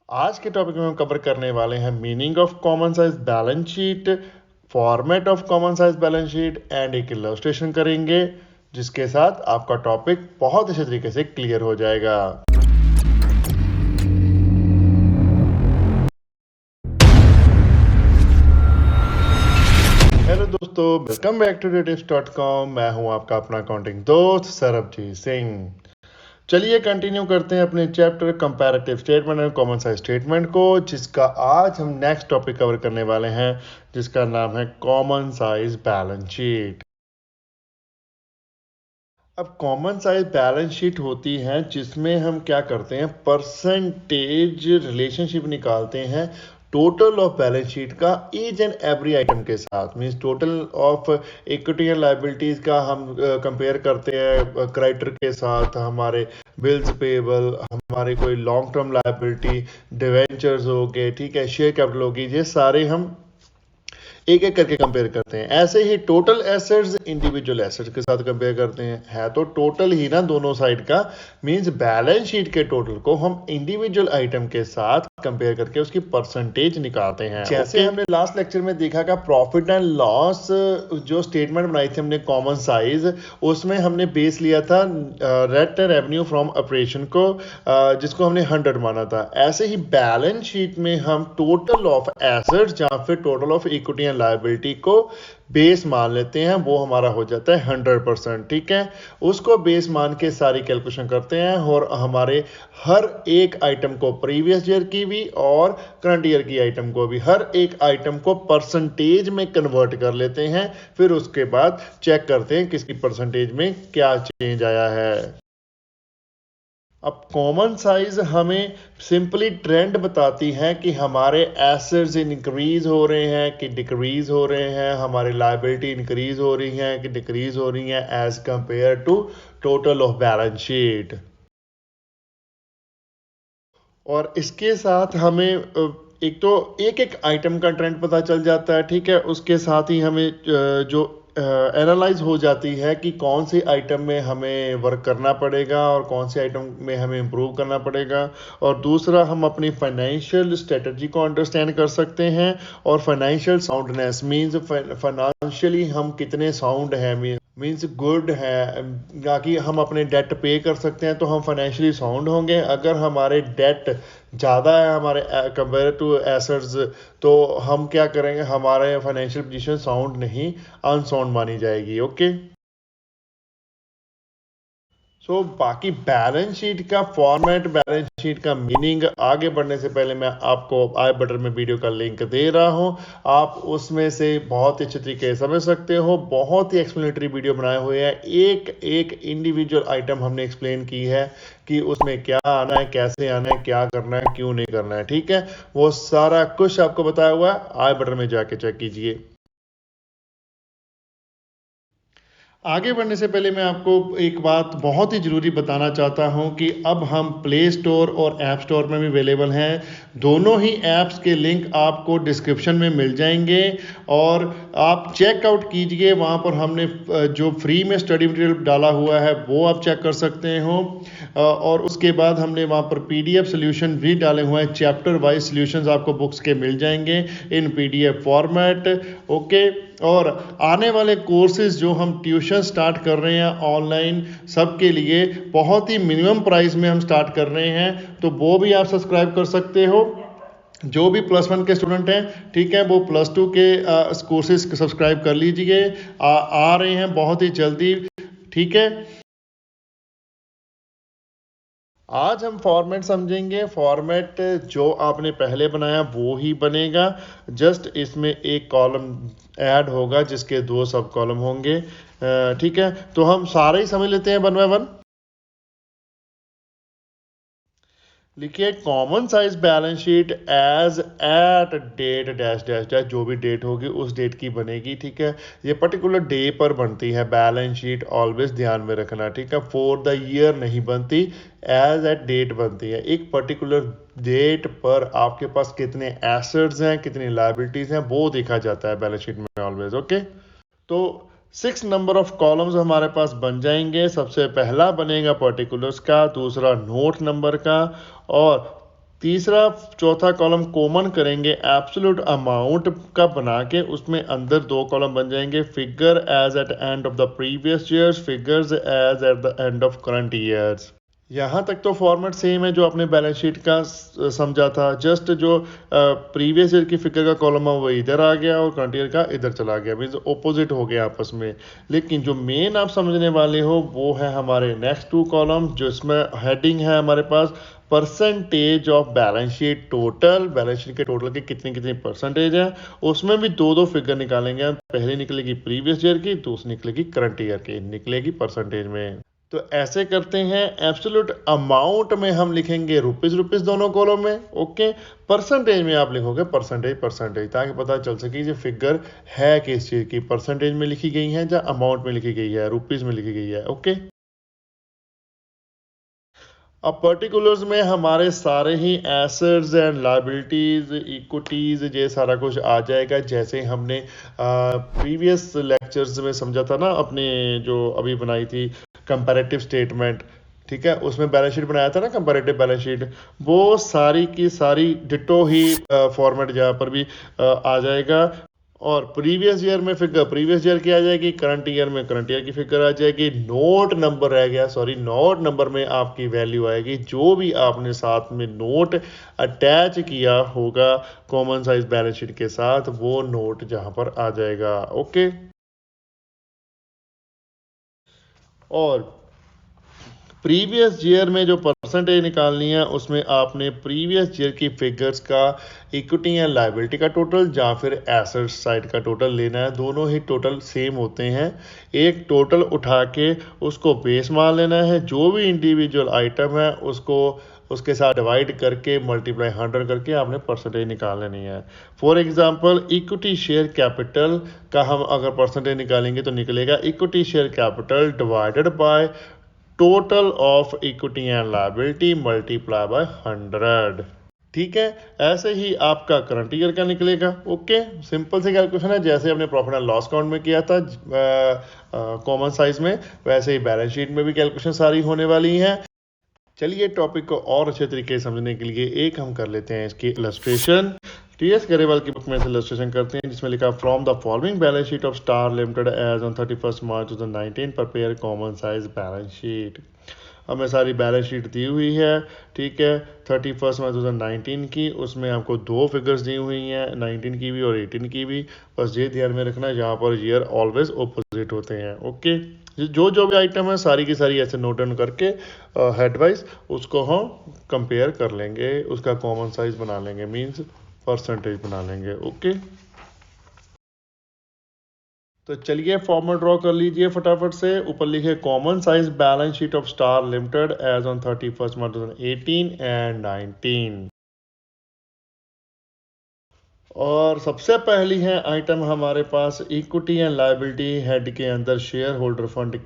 आज के टॉपिक में हम कवर करने वाले हैं meaning of common size balance sheet, format of common size balance sheet and एक इलस्ट्रेशन करेंगे, जिसके साथ आपका टॉपिक बहुत अच्छे तरीके से क्लियर हो जाएगा। हेलो दोस्तों, वेलकम बैक टू टिप्स.com। मैं हूं आपका अपना अकाउंटिंग दोस्त सरबजीत सिंह। चलिए कंटिन्यू करते हैं अपने chapter comparative statement and common size statement को, जिसका आज हम नेक्स्ट टॉपिक कवर करने वाले हैं, जिसका नाम है कॉमन साइज बैलेंस शीट। अब कॉमन साइज बैलेंस शीट होती है जिसमें हम क्या करते हैं, परसेंटेज रिलेशनशिप निकालते हैं टोटल ऑफ बैलेंस शीट का ईच एंड एवरी आइटम के साथ। Means total of equity and liabilities का हम कंपेयर करते हैं क्रेडिटर के साथ, हमारे बिल्स पेबल, हमारे कोई लॉन्ग टर्म लायबिलिटी, डिवेंचर्स हो गए, ठीक है, शेयर कैपिटल होगी, ये सारे हम एक एक करके कंपेयर करते हैं। ऐसे ही टोटल एसेट्स इंडिविजुअल एसेट्स के साथ कंपेयर करते हैं। है तो टोटल ही ना दोनों साइड का, मींस बैलेंस शीट के टोटल को हम इंडिविजुअल आइटम के साथ कंपेयर करके उसकी परसेंटेज निकालते हैं। जैसे हमने लास्ट लेक्चर में देखा का प्रॉफिट एंड लॉस जो स्टेटमेंट बनाई थी हमने कॉमन साइज, उसमें हमने बेस लिया था नेट रेवेन्यू फ्रॉम ऑपरेशन को, जिसको हमने 100 माना था। ऐसे ही बैलेंस शीट में हम टोटल ऑफ एसेट्स या फिर total of equity and liability को बेस मान लेते हैं, वो हमारा हो जाता है 100%। ठीक है, उसको बेस मान के सारी कैलकुलेशन करते हैं और हमारे हर एक आइटम को, प्रीवियस ईयर की भी और करंट ईयर की आइटम को भी, हर एक आइटम को परसेंटेज में कन्वर्ट कर लेते हैं। फिर उसके बाद चेक करते हैं किसकी परसेंटेज में क्या चेंज आया है। अब कॉमन साइज हमें सिंपली ट्रेंड बताती है कि हमारे एसेट्स इंक्रीज हो रहे हैं कि डिक्रीज हो रहे हैं, हमारी लायबिलिटी इंक्रीज हो रही है कि डिक्रीज हो रही है as compare to total of balance sheet. और इसके साथ हमें एक तो एक एक आइटम का ट्रेंड पता चल जाता है, ठीक है। उसके साथ ही हमें जो एनालाइज हो जाती है कि कौन से आइटम में हमें वर्क करना पड़ेगा और कौन से आइटम में हमें इम्प्रूव करना पड़ेगा। और दूसरा, हम अपनी फाइनेंशियल स्ट्रेटजी को अंडरस्टैंड कर सकते हैं। और फाइनेंशियल साउंडनेस मींस फाइनेंशियली हम कितने साउंड हैं, मींस गुड है, ताकि हम अपने डेट पे कर सकते हैं तो हम फाइनेंशियली साउंड होंगे। अगर हमारे डेट ज़्यादा है हमारे कंपेयर टू एसेट्स, तो हम क्या करेंगे, हमारे फाइनेंशियल पोजीशन साउंड नहीं, अनसाउंड मानी जाएगी। ओके, सो बाकी बैलेंस शीट का फॉर्मेट, बैलेंस शीट का मीनिंग, आगे बढ़ने से पहले मैं आपको आई बटन में वीडियो का लिंक दे रहा हूं, आप उसमें से बहुत ही अच्छे तरीके से समझ सकते हो। बहुत ही एक्सप्लेनेटरी वीडियो बनाए हुए हैं, एक एक इंडिविजुअल आइटम हमने एक्सप्लेन की है कि उसमें क्या आना है, कैसे आना है, क्या करना है, क्यों नहीं करना है। ठीक है, वो सारा कुछ आपको बताया हुआ है, आई बटन में जाके चेक कीजिए। आगे बढ़ने से पहले मैं आपको एक बात बहुत ही ज़रूरी बताना चाहता हूं कि अब हम प्ले स्टोर और ऐप स्टोर में भी अवेलेबल हैं। दोनों ही ऐप्स के लिंक आपको डिस्क्रिप्शन में मिल जाएंगे और आप चेकआउट कीजिए। वहां पर हमने जो फ्री में स्टडी मटेरियल डाला हुआ है वो आप चेक कर सकते हो। और उसके बाद हमने वहां पर PDF सोल्यूशन भी डाले हुए हैं, चैप्टर वाइज सोल्यूशंस आपको बुक्स के मिल जाएंगे इन PDF फॉर्मेट। ओके, और आने वाले कोर्सेज जो हम ट्यूशन स्टार्ट कर रहे हैं ऑनलाइन, सबके लिए बहुत ही मिनिमम प्राइस में हम स्टार्ट कर रहे हैं, तो वो भी आप सब्सक्राइब कर सकते हो। जो भी +1 के स्टूडेंट हैं, ठीक है, वो +2 के कोर्सेज सब्सक्राइब कर लीजिए। आ रहे हैं बहुत ही जल्दी, ठीक है। आज हम फॉर्मेट समझेंगे। फॉर्मेट जो आपने पहले बनाया वो ही बनेगा, जस्ट इसमें एक कॉलम ऐड होगा जिसके 2 सब कॉलम होंगे। ठीक है, तो हम सारे ही समझ लेते हैं वन बाय वन। लिखिए common size balance sheet as at date dash dash dash, जो भी डेट होगी उस डेट की बनेगी। ठीक है, ये पर्टिकुलर डे पर बनती है बैलेंस शीट, ऑलवेज ध्यान में रखना। ठीक है, फॉर द ईयर नहीं बनती, एज एट डेट बनती है। एक पर्टिकुलर डेट पर आपके पास कितने एसेट्स हैं, कितनी लायबिलिटीज हैं, वो देखा जाता है बैलेंस शीट में ऑलवेज। ओके, तो 6 नंबर ऑफ कॉलम्स हमारे पास बन जाएंगे। सबसे पहला बनेगा पर्टिकुलर्स का, दूसरा नोट नंबर का, और तीसरा चौथा कॉलम कॉमन करेंगे एब्सोल्यूट अमाउंट का बना के, उसमें अंदर दो कॉलम बन जाएंगे, figure as at end of the previous years, figures as at the end of current years. यहाँ तक तो फॉर्मेट सेम है जो आपने बैलेंस शीट का समझा था, जस्ट जो प्रीवियस ईयर की फिगर का कॉलम है वो इधर आ गया और करंट ईयर का इधर चला गया, मीन्स ऑपोजिट हो गया आपस में। लेकिन जो मेन आप समझने वाले हो वो है हमारे नेक्स्ट टू कॉलम, जो इसमें हेडिंग है हमारे पास percentage of balance sheet total, balance sheet के टोटल के कितनी कितनी परसेंटेज है, उसमें भी दो दो फिगर निकालेंगे। पहले निकलेगी प्रीवियस ईयर की, दूसरी निकलेगी करंट ईयर की, निकलेगी परसेंटेज में। तो ऐसे करते हैं, एब्सोल्यूट अमाउंट में हम लिखेंगे रुपीज रुपीज दोनों कॉलम में, ओके। परसेंटेज में आप लिखोगे परसेंटेज परसेंटेज, ताकि पता चल सके ये फिगर है किस चीज की, परसेंटेज में लिखी गई है या अमाउंट में लिखी गई है, रुपीज में लिखी गई है, ओके। अब पर्टिकुलर्स में हमारे सारे ही एसेट्स एंड लायबिलिटीज, इक्विटीज, ये सारा कुछ आ जाएगा, जैसे हमने प्रीवियस लेक्चर्स में समझा था ना, अपने जो अभी बनाई थी कंपैरेटिव स्टेटमेंट, ठीक है, उसमें बैलेंस शीट बनाया था ना कंपैरेटिव बैलेंस शीट, वो सारी की सारी डिटो ही फॉर्मेट जहाँ पर भी आ जाएगा। और प्रीवियस ईयर में फिगर प्रीवियस ईयर की आ जाएगी, करंट ईयर में करंट ईयर की फिगर आ जाएगी, नोट नंबर रह गया, सॉरी, नोट नंबर में आपकी वैल्यू आएगी जो भी आपने साथ में नोट अटैच किया होगा कॉमन साइज बैलेंस शीट के साथ, वो नोट जहां पर आ जाएगा, ओके। और प्रीवियस ईयर में जो परसेंटेज निकालनी है, उसमें आपने प्रीवियस ईयर की फिगर्स का इक्विटी एंड लायबिलिटी का टोटल या फिर एसेट साइड का टोटल लेना है। दोनों ही टोटल सेम होते हैं, एक टोटल उठा के उसको बेस मान लेना है, जो भी इंडिविजुअल आइटम है उसको उसके साथ डिवाइड करके मल्टीप्लाई 100 करके आपने परसेंटेज निकाल लेनी है। For example equity share capital का हम अगर परसेंटेज निकालेंगे तो निकलेगा equity share capital divided by total of equity and liability multiply by 100, ठीक है। ऐसे ही आपका करंट ईयर का निकलेगा, ओके। सिंपल सी कैलकुलेशन है, जैसे हमने प्रॉफिट एंड लॉस अकाउंट में किया था कॉमन साइज में, वैसे ही बैलेंस शीट में भी कैलकुलेशन सारी होने वाली हैं। चलिए टॉपिक को और अच्छे तरीके से समझने के लिए एक हम कर लेते हैं इसकी इलस्ट्रेशन। टीएस गरेवाल की बुक में से इलस्ट्रेशन करते हैं, जिसमें लिखा from the following balance sheet of Star Limited as on 31 March 2019 prepare common size balance sheet. हमें सारी बैलेंस शीट दी हुई है, ठीक है, 31 मार्च 2019 की, उसमें आपको दो फिगर्स दी हुई हैं, 19 की भी और 18 की भी। बस ये ध्यान में रखना, यहाँ पर ईयर ऑलवेज ऑपोजिट होते हैं, ओके। जो जो भी आइटम है सारी की सारी ऐसे नोट डाउन करके हेड वाइज उसको हम कंपेयर कर लेंगे, उसका कॉमन साइज बना लेंगे, मींस परसेंटेज बना लेंगे, ओके। तो चलिए फॉर्मूला ड्रॉ कर लीजिए फटाफट से। ऊपर लिखे common size balance sheet of Star Limited as on 31 March 2018 and 19। और सबसे पहली है आइटम हमारे पास इक्विटी एंड लायबिलिटी हेड के अंदर share holder fund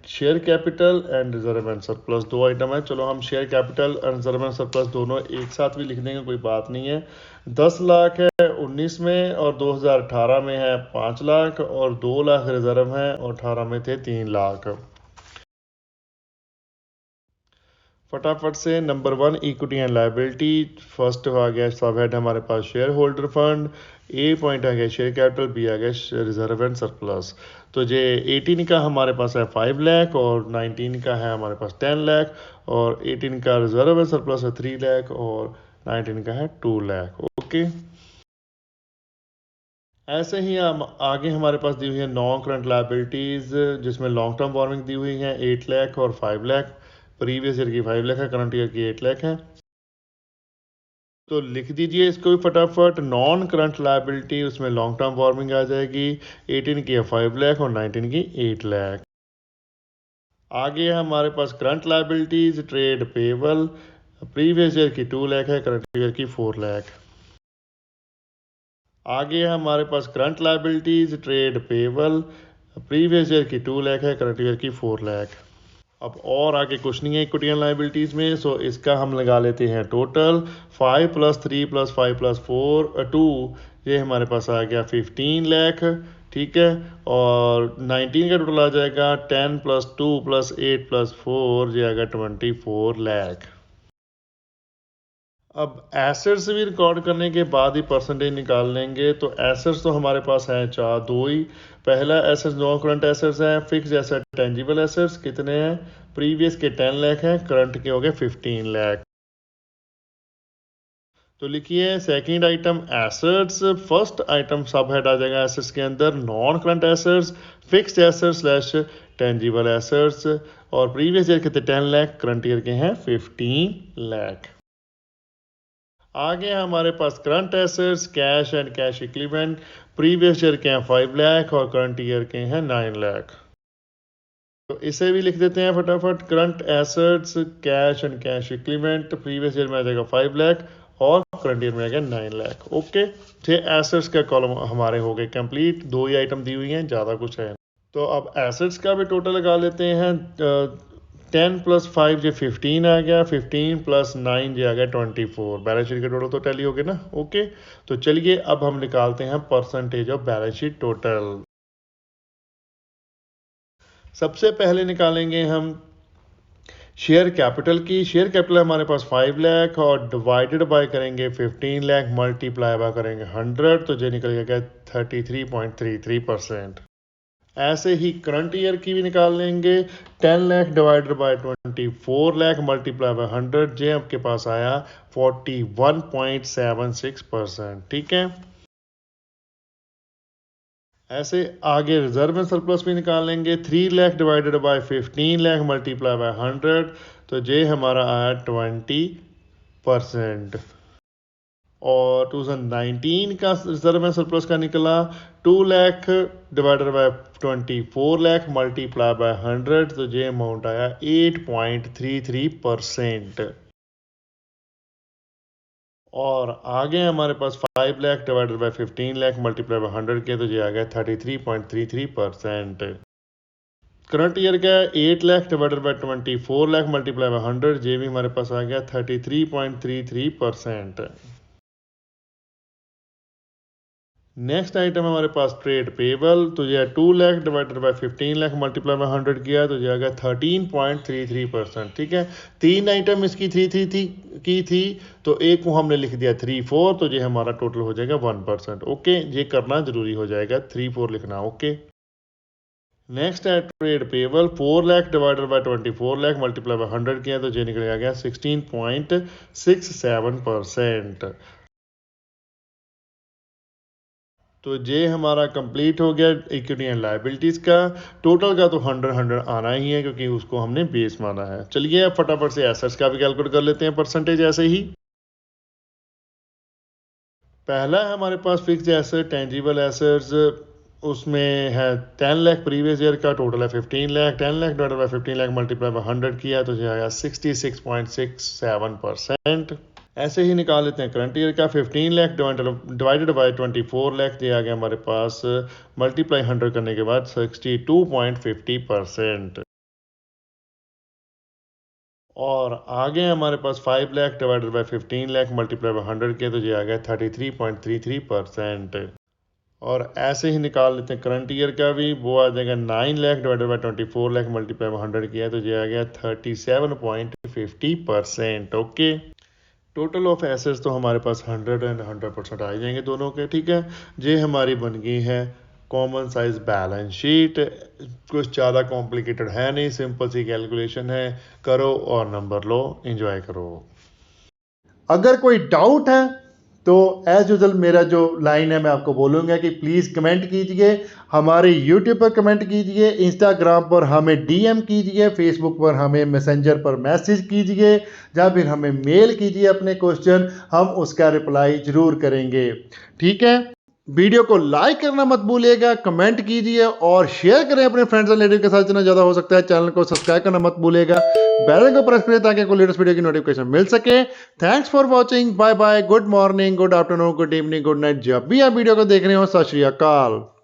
share capital and reserve and surplus, दो आइटम है। चलो हम share capital and reserve and surplus दोनों एक साथ भी लिख देंगे, कोई बात नहीं है। 10 लाख है 19 में और 2018 में है 5 लाख और 2 लाख रिजर्व है और 18 में थे 3 लाख। फटाफट से number 1 equity and liability, first आ गया सब हेड हमारे पास share holder fund, A point आ गया शेयर कैपिटल, बी आ गया रिजर्व एंड सरप्लस। तो ये 18 का हमारे पास है 5 लाख और 19 का है हमारे पास 10 लाख और 18 का रिजर्व एंड सरप्लस है 3 लाख और 19 का है 2 लाख, ओके। ऐसे ही हम आगे हमारे पास दी हुई है नॉन करंट लायबिलिटीज, जिसमें लॉन्ग टर्म बोरोइंग दी हुई है 8 लाख और 5 लाख। प्रीवियस ईयर की 5 लाख है, करंट ईयर की 8 लाख है। तो लिख दीजिए इसको भी फटाफट, नॉन करंट लायबिलिटी उसमें लॉन्ग टर्म बोरोइंग आ जाएगी, 18 की है 5 लाख और 19 की 8 लाख। आगे हमारे पास current liabilities trade payable, previous year की 2 लाख है, करंट ईयर की 4 लाख। आगे हमारे पास current liabilities trade payable, previous year की 2 लाख है, करंट ईयर की 4 लाख। अब और आगे कुछ नहीं है इक्विटी एंड लायबिलिटीज में, सो इसका हम लगा लेते हैं टोटल। 5 + 3 + 5 + 4 2, ये हमारे पास आ गया 15 लाख, ठीक है। और 19 का टोटल आ जाएगा 10 + 2 + 8 + 4, ये आएगा 24 लाख। अब एसेट्स भी रिकॉर्ड करने के बाद ही परसेंटेज निकाल लेंगे। तो एसेट्स तो हमारे पास हैं चार, दो ही। पहला एसेट्स नॉन करंट एसेट्स हैं, फिक्स एसेट टेंजिबल एसेट्स कितने हैं, प्रीवियस के 10 लाख हैं, करंट के हो गए 15 लाख। तो लिखिए second item assets, first item सब हेड आ जाएगा एसेट्स के अंदर non current assets, fixed assets slash tangible assets, और प्रीवियस ईयर के थे 10 लाख, करंट ईयर के हैं 15 लाख। आगे हमारे पास current assets, cash and cash equivalent, previous year के हैं 5 लाख और करंट ईयर के हैं 9 लाख। तो इसे भी लिख देते हैं फटाफट, current assets cash and cash equivalent, previous year में आ जाएगा 5 लाख और करंट ईयर में आ गया 9 लाख। ओके, 6 एसेट्स का कॉलम हमारे हो गए कंप्लीट, 2 ही आइटम दी हुई हैं, ज़्यादा कुछ है। तो अब एसेट्स का भी टोटल लगा लेते हैं। 10 + 5 जो 15 आ गया, 15 + 9 जो आ गया 24। बैलेंस शीट के टोटल तो टैली हो गए ना। ओके, तो चलिए अब हम निकालते हैं percentage of balance sheet total. सबसे पहले निकालेंगे हम शेयर कैपिटल की। शेयर कैपिटल हमारे पास 5 लाख और डिवाइडेड बाय करेंगे 15 लाख, मल्टीप्लाई बाय करेंगे 100, तो जो निकल गया 33.33%। ऐसे ही करंट ईयर की भी निकाल लेंगे। 10 lakh divided by 24 lakh multiply by 100, जे आपके पास आया 41.76%। ठीक है, ऐसे आगे रिजर्व में सरप्लस भी निकाल लेंगे। 3 lakh divided by 15 lakh multiply by 100, तो जे हमारा आया 20%। और 2019 का रिजर्व में सरप्लस का निकला 2 lakh divided by 24 lakh multiply by 100, तो ये अमाउंट आया 8.33%। और आगे हमारे पास 5 lakh divided by 15 lakh multiply by 100 के, तो ये आ गया 33.33%। करंट ईयर का 8 lakh divided by 24 lakh multiply by 100, ये भी हमारे पास आ गया 33.33%। नेक्स्ट आइटम हमारे पास ट्रेड पेबल, तो यह 2 lakh divided by 15 lakh multiply by 100 किया, तो यह आ गया 13.33%। ठीक है, 3 आइटम इसकी 3 की थी, तो एक को हमने लिख दिया 34, तो ये हमारा टोटल हो जाएगा 1%। ओके, ये करना जरूरी हो जाएगा, 34 लिखना। ओके, नेक्स्ट है trade payable, 4 lakh divided by 24 lakh multiply by 100 किया, तो ये निकल गया 16.67%। तो ये हमारा कंप्लीट हो गया इक्विटी एंड लायबिलिटीज़ का। टोटल का तो 100 आना ही है, क्योंकि उसको हमने बेस माना है। चलिए अब फटाफट से एसेट्स का भी कैलकुलेट कर लेते हैं परसेंटेज ऐसे ही। पहला है हमारे पास फिक्स्ड एसेट टेंजिबल एसेट्स, उसमें है 10 लाख, प्रीवियस ईयर का टोटल है 15 lakh. 10 lakh divided by 15 lakh multiply by 100 किया, तो ये आया 66.67%। ऐसे ही निकाल लेते हैं करंट ईयर का। 15 लाख डिवाइडेड बाय 24 लाख दिया गया हमारे पास, मल्टीप्लाई 100 करने के बाद 62.50%। और आगे हमारे पास 5 lakh divided by 15 lakh multiply by 100 के, तो ये आ गया 33.33%। और ऐसे ही निकाल लेते हैं करंट ईयर का भी, वो आ जाएगा 9 lakh divided by 24 lakh multiply by 100 किया, तो ये आ गया 37.50%। ओके, टोटल ऑफ एसेट्स तो हमारे पास 100 एंड 100% आ जाएंगे दोनों के। ठीक है, ये हमारी बन गई है कॉमन साइज बैलेंस शीट। कुछ ज़्यादा कॉम्प्लिकेटेड है नहीं, सिंपल सी कैलकुलेशन है, करो और नंबर लो, एंजॉय करो। अगर कोई डाउट है तो एज यूजल मेरा जो लाइन है मैं आपको बोलूँगा कि प्लीज़ कमेंट कीजिए, हमारे यूट्यूब पर कमेंट कीजिए, इंस्टाग्राम पर हमें डीएम कीजिए, फेसबुक पर हमें मैसेंजर पर मैसेज कीजिए, या फिर हमें मेल कीजिए अपने क्वेश्चन, हम उसका रिप्लाई ज़रूर करेंगे। ठीक है, वीडियो को लाइक करना मत भूलिएगा, कमेंट कीजिए और शेयर करें अपने फ्रेंड्स एंड रिलेटिव के साथ जितना ज़्यादा हो सकता है। चैनल को सब्सक्राइब करना मत भूलिएगा, बेल आइकन को प्रेस करें ताकि कोई लेटेस्ट वीडियो की नोटिफिकेशन मिल सके। Thanks for watching, bye bye, good morning, good afternoon, good evening, good night, जब भी आप वीडियो को देख रहे हो। सत श्री अकाल।